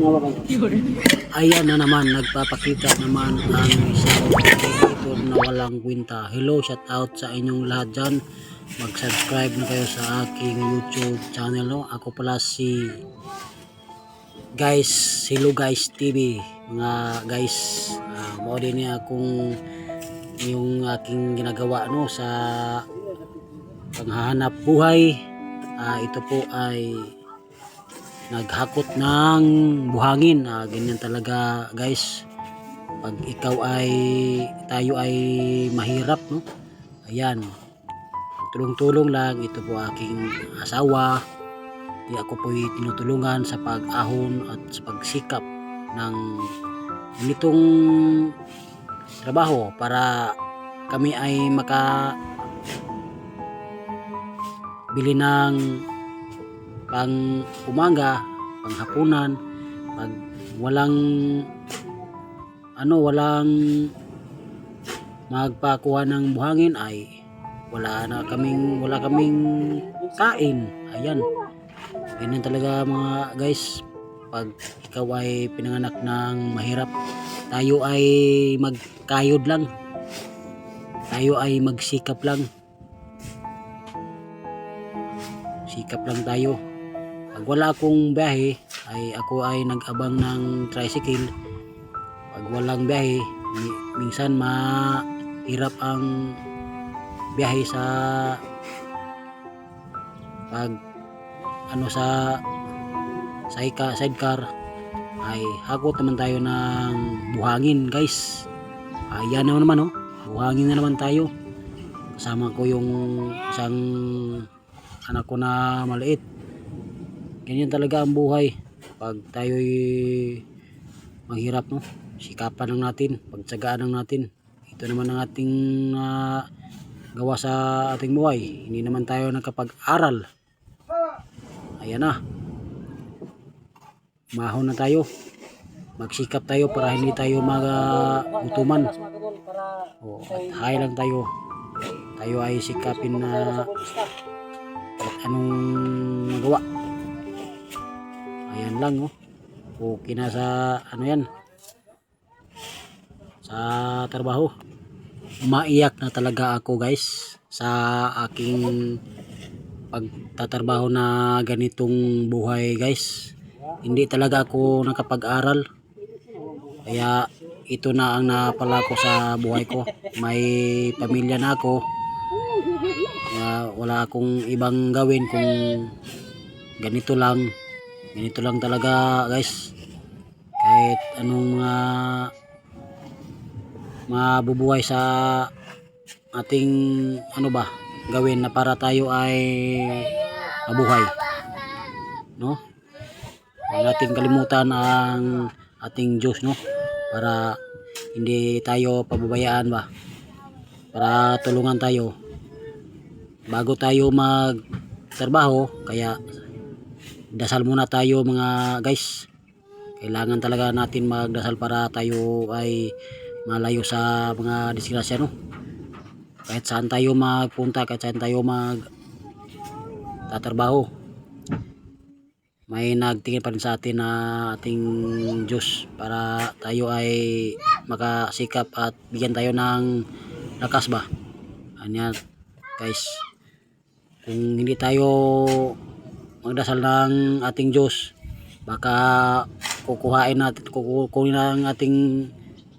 Ayan na naman, nagpapakita naman ang isang creator na walang kwenta. Hello, shout out sa inyong lahat dyan. Mag-subscribe na kayo sa aking YouTube channel. No? Ako pala si Hello Guys TV. Mga guys, mo din niya kung yung aking ginagawa no sa panghahanap buhay. Ito po ay naghakot ng buhangin. Ganyan talaga guys, pag tayo ay mahirap no. Ayan, tulong-tulong lang. Ito po aking asawa, di ako po tinutulungan sa pag-ahon at sa pagsikap ng ganitong trabaho para kami ay bili ng pang umaga, pang hapunan, pag walang magpakuha ng buhangin ay wala kaming kain. Ayan, ganyan talaga mga guys, pag ikaw ay pinanganak ng mahirap, tayo ay magkayod lang, tayo ay magsikap lang tayo. Pag wala akong biyahe ay ako ay nag-abang ng tricycle. Pag walang biyahe, minsan mahirap ang biyahe sa sidecar, ay hakot naman tayo ng buhangin guys. Ayan naman oh, buhangin na naman tayo. Kasama ko yung isang anak ko na maliit. Ganyan talaga ang buhay pag tayo'y maghirap no. Sikapan lang natin, pagtsagaan lang natin. Ito naman ang ating gawa sa ating buhay. Hindi naman tayo nakapag-aral. Ayan na, mahon na tayo, magsikap tayo para hindi tayo magutuman. At hay lang tayo ay sikapin na at anong magawa. Ayan lang oh. Okay na sa yan, sa trabaho. Maiyak na talaga ako guys sa aking pagtatrabaho na ganitong buhay guys. Hindi talaga ako nakapag-aral, kaya ito na ang napala ko sa buhay ko. May pamilya na ako, kaya wala akong ibang gawin kung ganito lang talaga guys. Kahit anong mabubuhay sa ating gawin na para tayo ay mabuhay no. Huwag natin kalimutan ang ating Diyos no, para hindi tayo pababayaan para tulungan tayo bago tayo magtrabaho. Kaya dasal muna tayo mga guys. Kailangan talaga natin magdasal para tayo ay malayo sa mga disgrasya no. Kahit saan tayo magpunta, kahit saan tayo magtatrabaho, may nagtingin pa rin sa atin na ating Diyos para tayo ay makasikap at bigyan tayo ng lakas Ayan guys, kung hindi tayo magdasal ng ating Diyos, baka kukunin ang ating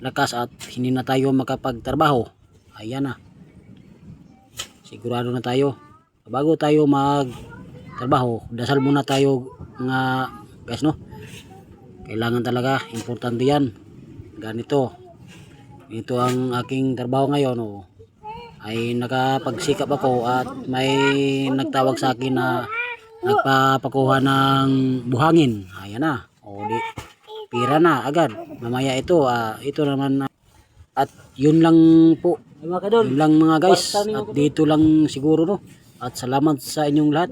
lakas at hindi na tayo makapagtrabaho. Ayan na, sigurado na tayo. Bago tayo magtrabaho, dasal muna tayo mga guys no. Kailangan talaga, importante yan. Ganito ang aking trabaho ngayon oh. Ay nakapagsikap ako at may nagtawag sa akin na nagpapakuha ng buhangin. Ayan na, di pira na agad. Mamaya ito naman at yun lang po. Yun lang mga guys, at dito lang siguro no. At salamat sa inyong lahat,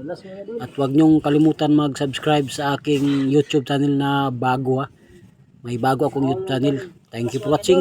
at huwag nyong kalimutan mag-subscribe sa aking YouTube channel na bago May bago akong YouTube channel. Thank you for watching.